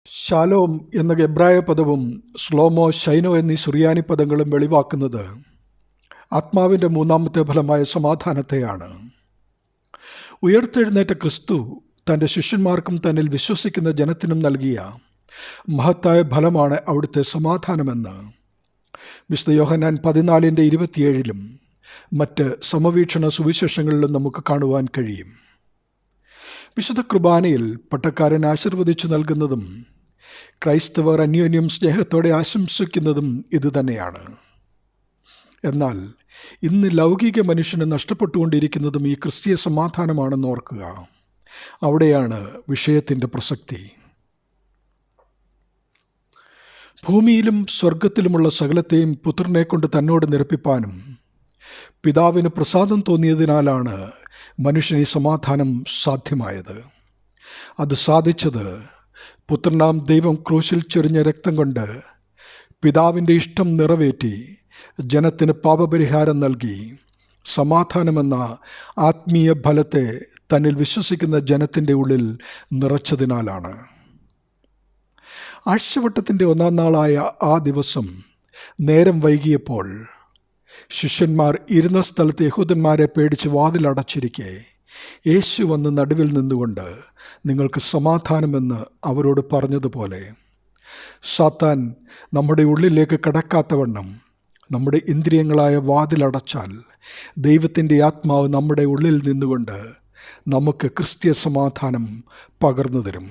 ശാലോം എന്ന എബ്രായ പദവും ശ്ലോമോ, ശൈനോ എന്നീ സുറിയാനി പദങ്ങളും വെളിവാക്കുന്നത് ആത്മാവിൻ്റെ മൂന്നാമത്തെ ഫലമായ സമാധാനത്തെയാണ്. ഉയർത്തെഴുന്നേറ്റ ക്രിസ്തു തൻ്റെ ശിഷ്യന്മാർക്കും തന്നിൽ വിശ്വസിക്കുന്ന ജനത്തിനും നൽകിയ മഹത്തായ ഫലമാണ് അവിടുത്തെ സമാധാനമെന്ന് വിശുദ്ധ യോഹന്നാൻ 14:27 മറ്റ് സമവീക്ഷണ സുവിശേഷങ്ങളിലും നമുക്ക് കാണുവാൻ കഴിയും. വിശുദ്ധ കുർബാനയിൽ പട്ടക്കാരൻ ആശീർവദിച്ചു നൽകുന്നതും ക്രൈസ്തവർ അന്യോന്യം സ്നേഹത്തോടെ ആശംസിക്കുന്നതും ഇതുതന്നെയാണ്. എന്നാൽ ഇന്ന് ലൗകിക മനുഷ്യന് നഷ്ടപ്പെട്ടുകൊണ്ടിരിക്കുന്നതും ഈ ക്രിസ്തീയ സമാധാനമാണെന്ന് ഓർക്കുക. അവിടെയാണ് വിഷയത്തിൻ്റെ പ്രസക്തി. ഭൂമിയിലും സ്വർഗത്തിലുമുള്ള സകലത്തെയും പുത്രനെ കൊണ്ട് തന്നോട് നിരപ്പിപ്പാനും പിതാവിന് പ്രസാദം തോന്നിയതിനാലാണ് മനുഷ്യന് ഈ സമാധാനം സാധ്യമായത്. അത് സാധിച്ചത് പുത്രനാം ദൈവം ക്രൂശിൽ ചൊരിഞ്ഞ രക്തം കൊണ്ട് പിതാവിൻ്റെ ഇഷ്ടം നിറവേറ്റി ജനത്തിന് പാപപരിഹാരം നൽകി സമാധാനമെന്ന ആത്മീയ ഫലത്തെ തന്നിൽ വിശ്വസിക്കുന്ന ജനത്തിൻ്റെ ഉള്ളിൽ നിറച്ചതിനാലാണ്. ആഴ്ചവട്ടത്തിൻ്റെ 1-ാം നാളായ ആ ദിവസം നേരം വൈകിയപ്പോൾ ശിഷ്യന്മാർ ഇരുന്ന സ്ഥലത്ത് യഹൂദന്മാരെ പേടിച്ച് വാതിലടച്ചിരിക്കെ യേശു വന്ന് നടുവിൽ നിന്നുകൊണ്ട് നിങ്ങൾക്ക് സമാധാനമെന്ന് അവരോട് പറഞ്ഞതുപോലെ സാത്താൻ നമ്മുടെ ഉള്ളിലേക്ക് കടക്കാത്തവണ്ണം നമ്മുടെ ഇന്ദ്രിയങ്ങളായ വാതിലടച്ചാൽ ദൈവത്തിൻ്റെ ആത്മാവ് നമ്മുടെ ഉള്ളിൽ നിന്നുകൊണ്ട് നമുക്ക് ക്രിസ്തീയ സമാധാനം പകർന്നു തരും.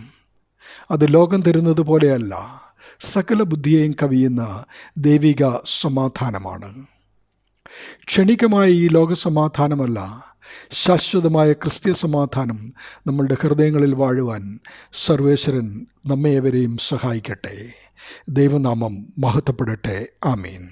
അത് ലോകം തരുന്നത് പോലെയല്ല, സകല ബുദ്ധിയെയും കവിയുന്ന ദൈവിക സമാധാനമാണ്. ക്ഷണികമായ ഈ ലോക സമാധാനമല്ല, ശാശ്വതമായ ക്രിസ്തീയ സമാധാനം നമ്മളുടെ ഹൃദയങ്ങളിൽ വാഴുവാൻ സർവേശ്വരൻ നമ്മെവരെയും സഹായിക്കട്ടെ. ദൈവനാമം മഹത്വപ്പെടട്ടെ. ആമീൻ.